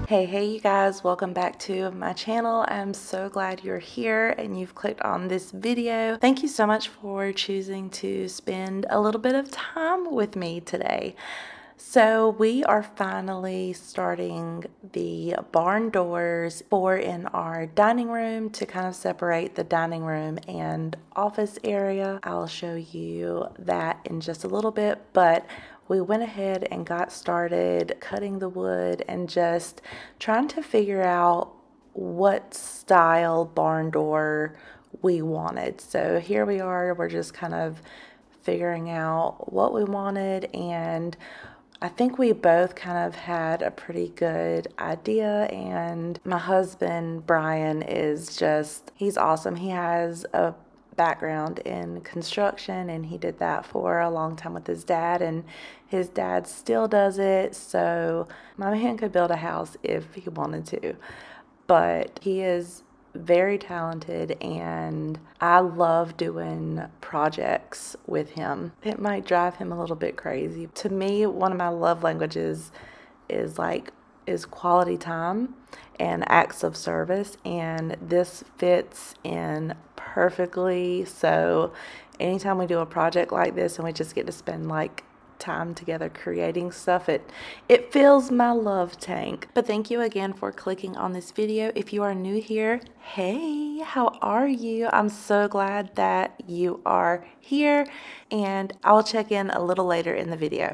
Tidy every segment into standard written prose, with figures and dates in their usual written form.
Hey you guys, welcome back to my channel. I'm so glad you're here and you've clicked on this video. Thank you so much for choosing to spend a little bit of time with me today. So we are finally starting the barn doors in our dining room to kind of separate the dining room and office area. I'll show you that in just a little bit, but we went ahead and got started cutting the wood and just trying to figure out what style barn door we wanted. So here we are, we're just kind of figuring out what we wanted, and I think we both kind of had a pretty good idea. And my husband Brian is he's awesome. He has a background in construction and he did that for a long time with his dad, and his dad still does it. So my man could build a house if he wanted to, but he is very talented and I love doing projects with him. It might drive him a little bit crazy. To me, one of my love languages is quality time and acts of service, and this fits in perfectly. So anytime we do a project like this and we just get to spend time together creating stuff, it fills my love tank. But thank you again for clicking on this video. If you are new here, hey, how are you? I'm so glad that you are here, and I'll check in a little later in the video.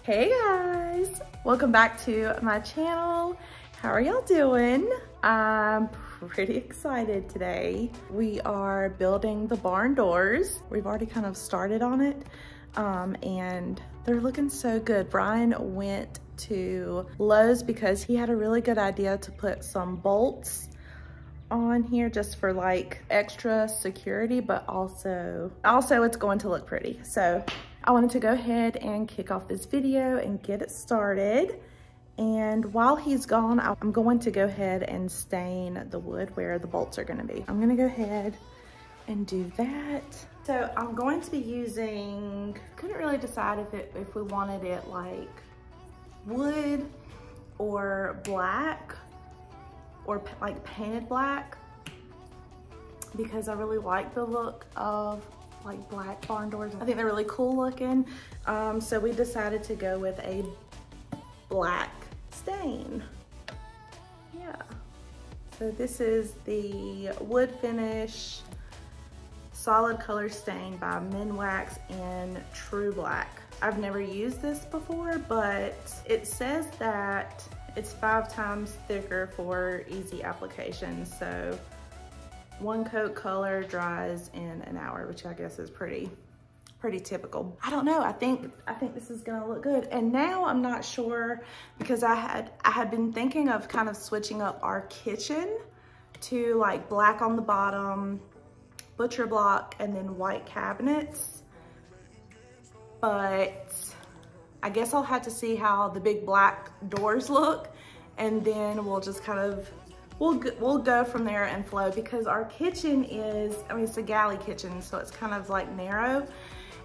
Hey guys, welcome back to my channel. How are y'all doing? I'm pretty excited today. We are building the barn doors. We've already kind of started on it, and they're looking so good. Brian went to Lowe's because he had a really good idea to put some bolts on here just for extra security, but also it's going to look pretty. So I wanted to go ahead and kick off this video and get it started. And while he's gone, I'm going to go ahead and stain the wood where the bolts are gonna be. I'm gonna go ahead and do that. So I'm going to be using, couldn't really decide if we wanted it like wood or black or like painted black, because I really like the look of like black barn doors. I think they're really cool looking. So we decided to go with a black stain. Yeah. So this is the wood finish solid color stain by Minwax in True Black. I've never used this before, but it says that it's 5 times thicker for easy application. So 1 coat color dries in an hour, which I guess is pretty typical. I don't know, I think this is gonna look good. And now I'm not sure, because I had been thinking of kind of switching up our kitchen to like black on the bottom, butcher block, and then white cabinets. But I guess I'll have to see how the big black doors look, and then we'll just kind of we'll go from there and flow, because our kitchen is, I mean, it's a galley kitchen, so it's kind of like narrow,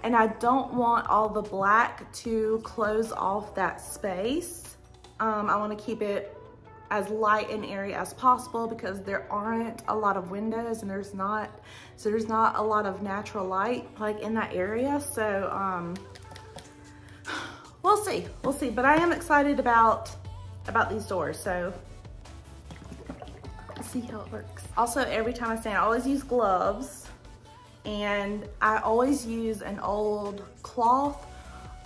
and I don't want all the black to close off that space. I want to keep it as light and airy as possible, because there aren't a lot of windows and there's not a lot of natural light like in that area. So we'll see, but I am excited about these doors. So see how it works. Also, every time I stain, I always use gloves, and I always use an old cloth,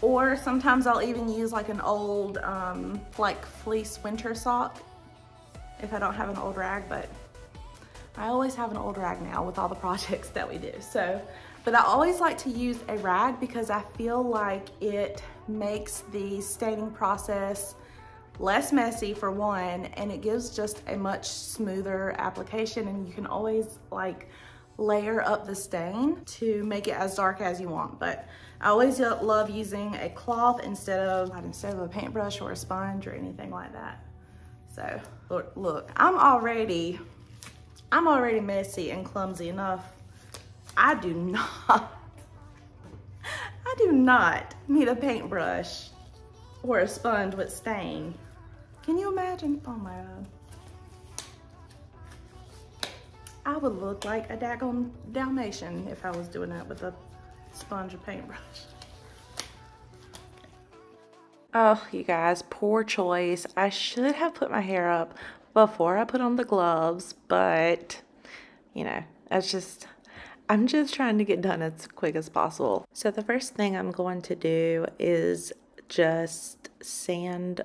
or sometimes I'll even use like an old like fleece winter sock if I don't have an old rag, but I always have an old rag now with all the projects that we do. So, but I always like to use a rag because I feel like it makes the staining process less messy for one, and it gives just a much smoother application, and you can always like layer up the stain to make it as dark as you want. But I always love using a cloth instead of a paintbrush or a sponge or anything like that. So look, I'm already messy and clumsy enough. I do not need a paintbrush or a sponge with stain. Can you imagine? Oh my God. I would look like a daggone Dalmatian if I was doing that with a sponge or paintbrush. Oh, you guys, poor choice. I should have put my hair up before I put on the gloves, but you know, I'm just trying to get done as quick as possible. So the first thing I'm going to do is just sand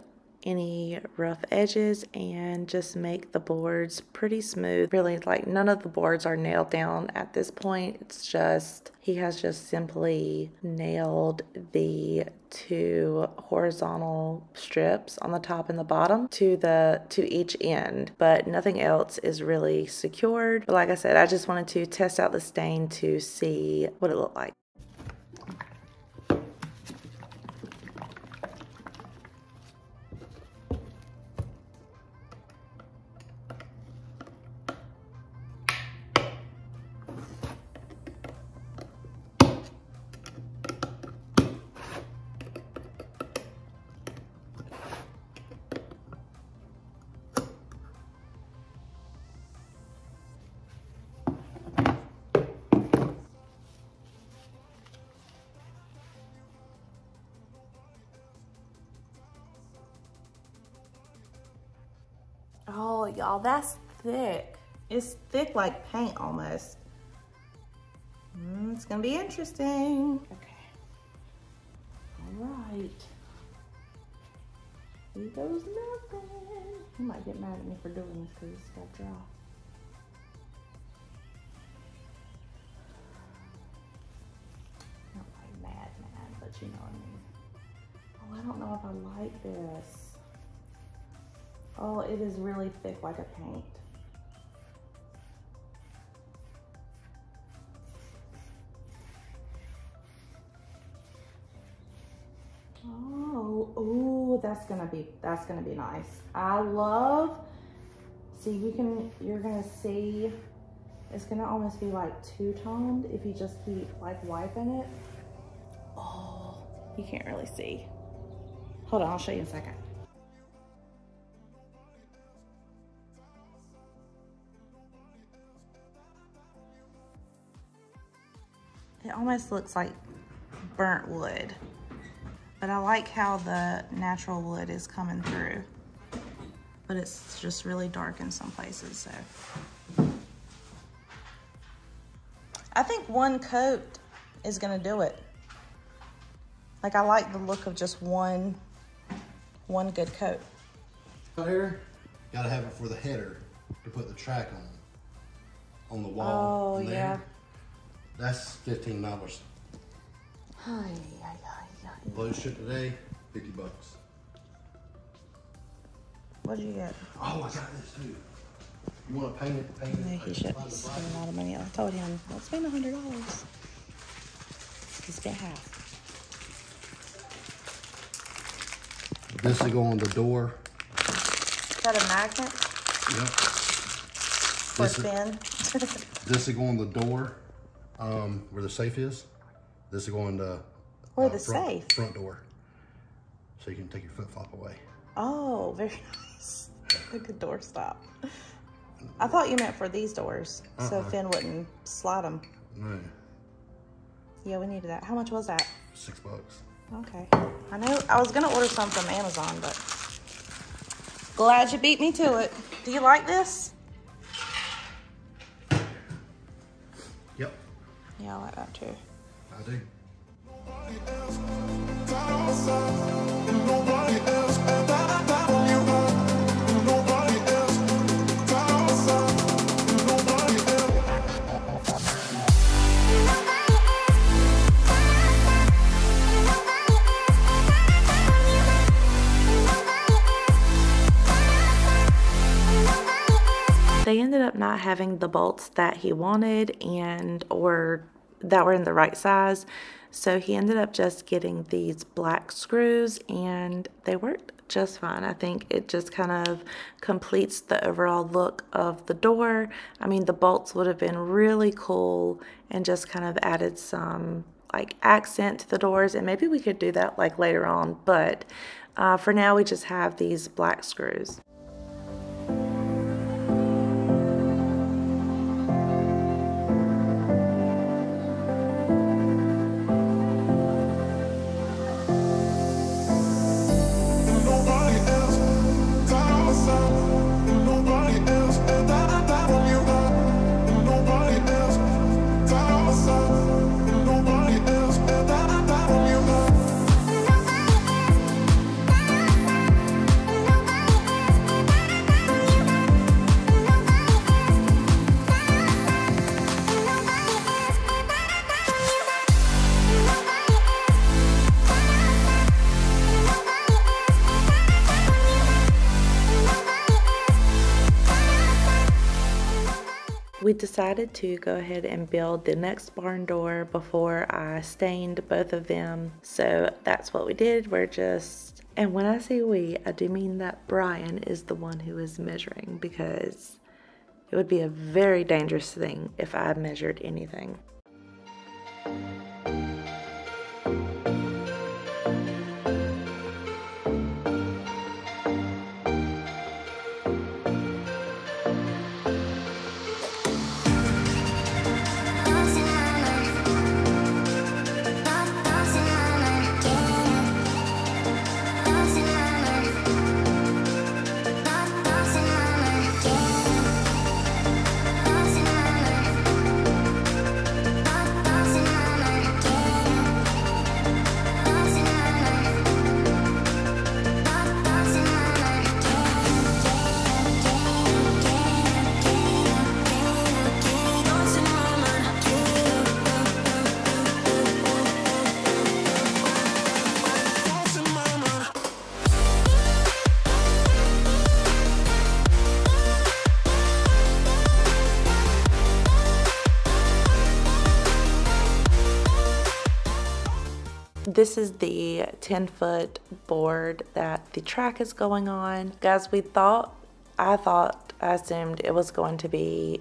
any rough edges and just make the boards pretty smooth. Really, like, none of the boards are nailed down at this point. It's just, he has just simply nailed the 2 horizontal strips on the top and the bottom to each end, but nothing else is really secured. But like I said, I just wanted to test out the stain to see what it looked like. Oh, y'all, that's thick. It's thick like paint almost. It's gonna be interesting. Okay. All right. Here goes nothing. He might get mad at me for doing this because it's got dry. Not like mad, but you know what I mean. Oh, I don't know if I like this. Oh, it is really thick like a paint. Oh, ooh, that's gonna be nice. I love, see, you're gonna see, it's gonna almost be like two-toned if you just keep like wiping it. Oh, you can't really see. Hold on, I'll show you in a second. It almost looks like burnt wood, but I like how the natural wood is coming through, but it's just really dark in some places. So I think one coat is gonna do it. Like, I like the look of just one good coat. Here, gotta have it for the header to put the track on the wall. Oh, yeah. That's $15. Blue ship today, $50. What did you get? Oh, I got this too. You want to paint it? Paint it. Yeah, he shouldn't spend a lot of money. I told him, don't spend $100. He spent half. This will go on the door. Is that a magnet? Yep. For thin? This will go on the door, where the safe is. This will go in the front door, so you can take your flip flop away. Oh, very nice. Like a door stop. I thought you meant for these doors, so Finn wouldn't slide them. No. Yeah, we needed that. How much was that? $6. Okay. I know I was gonna order some from Amazon, but glad you beat me to it. Do you like this? Yep. Yeah, I like that too. I do. They ended up up not having the bolts that he wanted or that were in the right size. So he ended up just getting these black screws, and they worked just fine. I think it just kind of completes the overall look of the door. I mean, the bolts would have been really cool and just kind of added some like accent to the doors, and maybe we could do that like later on, but for now we just have these black screws. We decided to go ahead and build the next barn door before I stained both of them. So that's what we did. And when I say we, I do mean that Brian is the one who is measuring, because it would be a very dangerous thing if I measured anything. This is the 10-foot board that the track is going on. Guys, I assumed it was going to be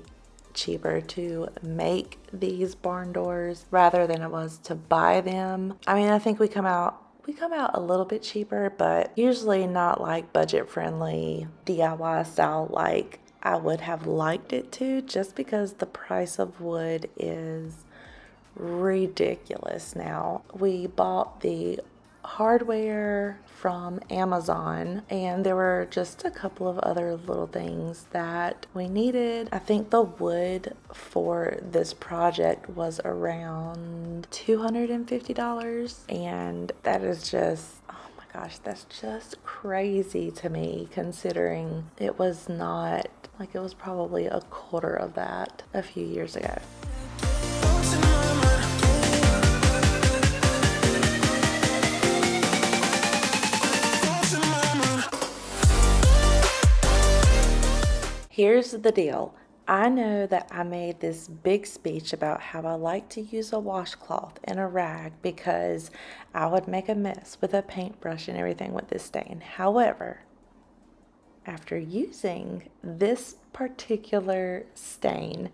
cheaper to make these barn doors rather than it was to buy them. I mean, I think we come out a little bit cheaper, but usually not like budget friendly DIY style like I would have liked it to, just because the price of wood is ridiculous now. We bought the hardware from Amazon, and there were just a couple of other little things that we needed. I think the wood for this project was around $250, and that is just, oh my gosh, that's just crazy to me, considering it was not, like, it was probably a quarter of that a few years ago. Here's the deal. I know that I made this big speech about how I like to use a washcloth and a rag because I would make a mess with a paintbrush and everything with this stain. However, after using this particular stain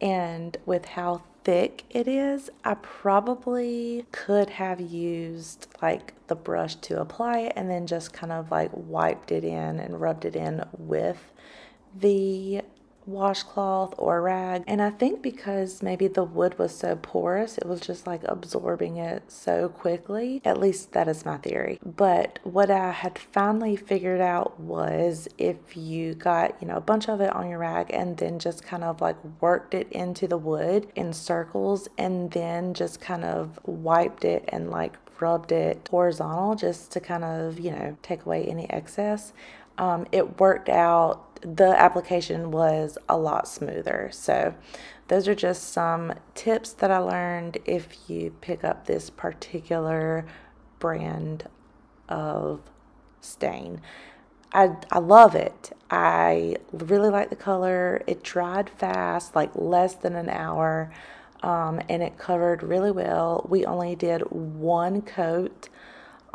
and with how thick it is, I probably could have used like the brush to apply it and then just kind of like wiped it in and rubbed it in with the washcloth or rag. And I think because maybe the wood was so porous, it was just like absorbing it so quickly. At least that is my theory. But what I had finally figured out was if you got, a bunch of it on your rag and then just kind of like worked it into the wood in circles and then just kind of wiped it and like rubbed it horizontal just to kind of, take away any excess, it worked out. The application was a lot smoother. So those are just some tips that I learned if you pick up this particular brand of stain. I love it. I really like the color. It dried fast, like less than an hour, and it covered really well. We only did one coat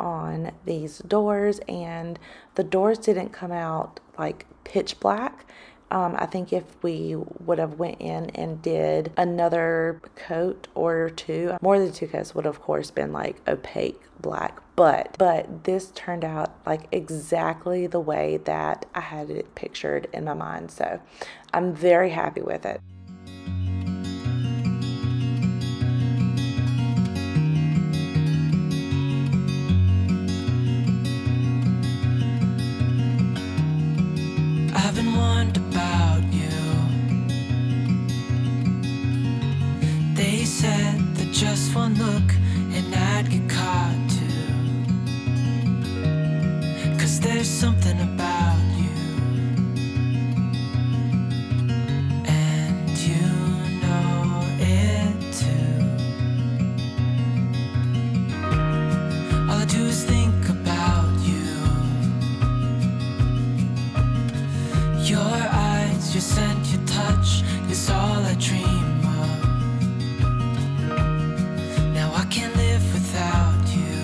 on these doors, and the doors didn't come out like pitch black. I think if we would have went in and did another coat or two, more than two coats would have, of course, been like opaque black. But this turned out like exactly the way that I had it pictured in my mind. So I'm very happy with it. I've been wondering about you. They said that just one look and I'd get caught too. 'Cause there's something about you, and you know it too. All I do is think about you. Your eyes, your scent, your touch is all I dream of. Now I can't live without you.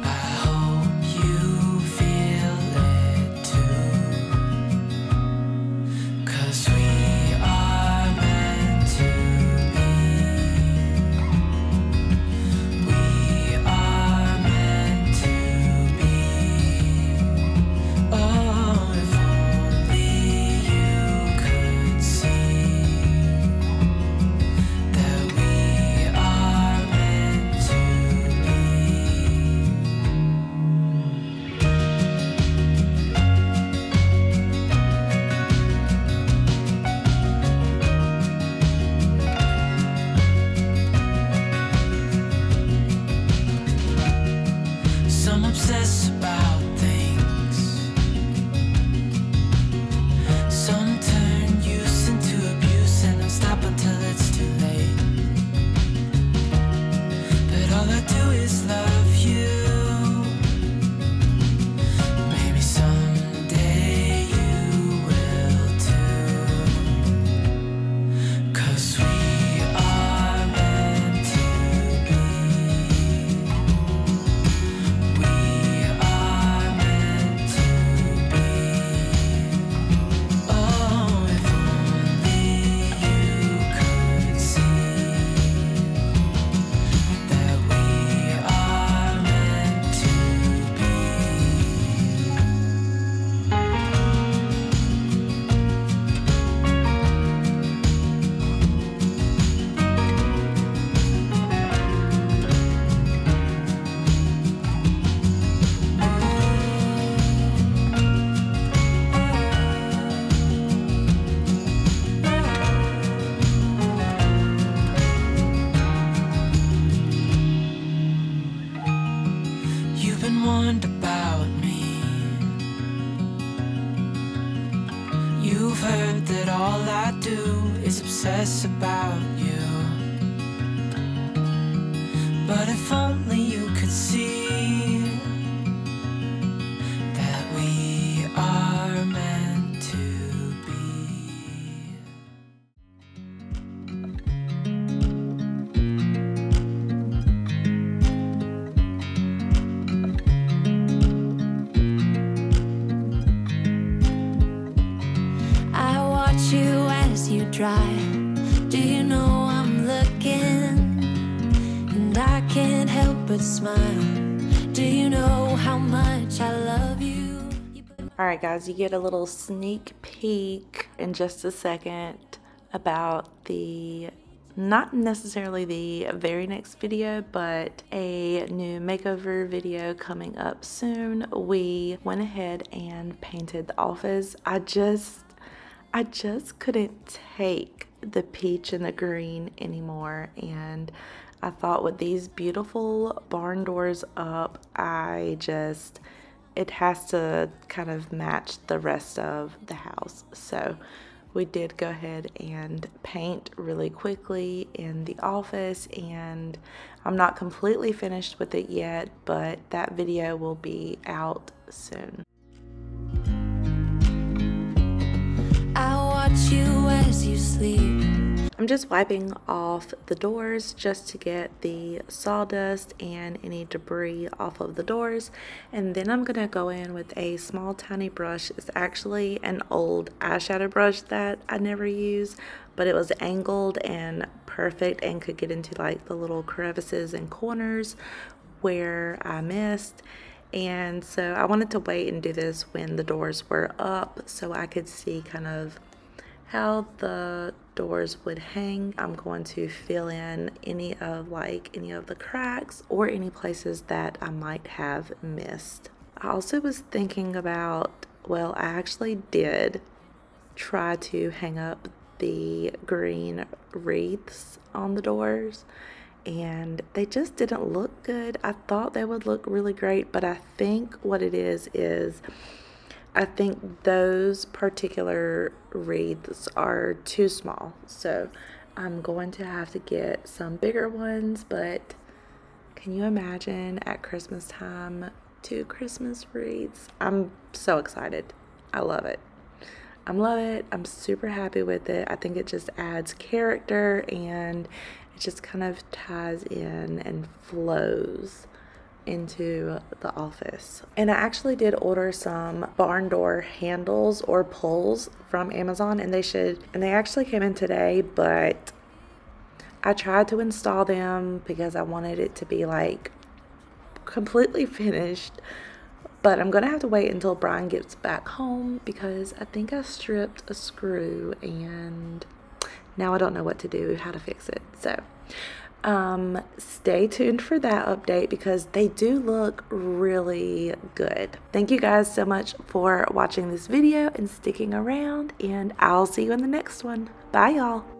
I hope you feel it too. 'Cause we are meant to be. We are meant to be. Oh, if only you could see that we are meant to be. Some obsess about things. Some turn use into abuse, and I'll stop until it's too late. But all I do is love you. Maybe someday you will too. 'Cause we are meant to be. We are meant to be. Oh, if only you could see that we are meant to be. You've been wondering about me. You've heard that all I do is obsess about you. But if only you could see that we are meant to be. I watch you as you drive. Do you know I'm looking? And I can't help but smile. Do you know how much I love you? All right, guys, you get a little sneak peek in just a second about the, not necessarily the very next video, but a new makeover video coming up soon. We went ahead and painted the office. I just couldn't take the peach and the green anymore, and I thought with these beautiful barn doors up, it has to kind of match the rest of the house. So we did go ahead and paint really quickly in the office, and I'm not completely finished with it yet, but that video will be out soon. I watch you as you sleep. I'm just wiping off the doors just to get the sawdust and any debris off of the doors, and then I'm gonna go in with a small tiny brush. It's actually an old eyeshadow brush that I never use, but it was angled and perfect and could get into like the little crevices and corners where I missed. And so I wanted to wait and do this when the doors were up so I could see kind of how the doors would hang. I'm going to fill in any of the cracks or any places that I might have missed. I also was thinking about, well, I actually did try to hang up the green wreaths on the doors, and they just didn't look good. I thought they would look really great, but I think what it is I think those particular wreaths are too small, so I'm going to have to get some bigger ones. But can you imagine at Christmas time 2 Christmas wreaths? I'm so excited. I love it. I'm super happy with it. I think it just adds character, and it just kind of ties in and flows into the office. And I actually did order some barn door handles or pulls from Amazon, and they actually came in today, but I tried to install them because I wanted it to be like completely finished. But I'm gonna have to wait until Brian gets back home because I think I stripped a screw and now I don't know what to do, how to fix it. So stay tuned for that update because they do look really good. Thank you guys so much for watching this video and sticking around, and I'll see you in the next one. Bye y'all.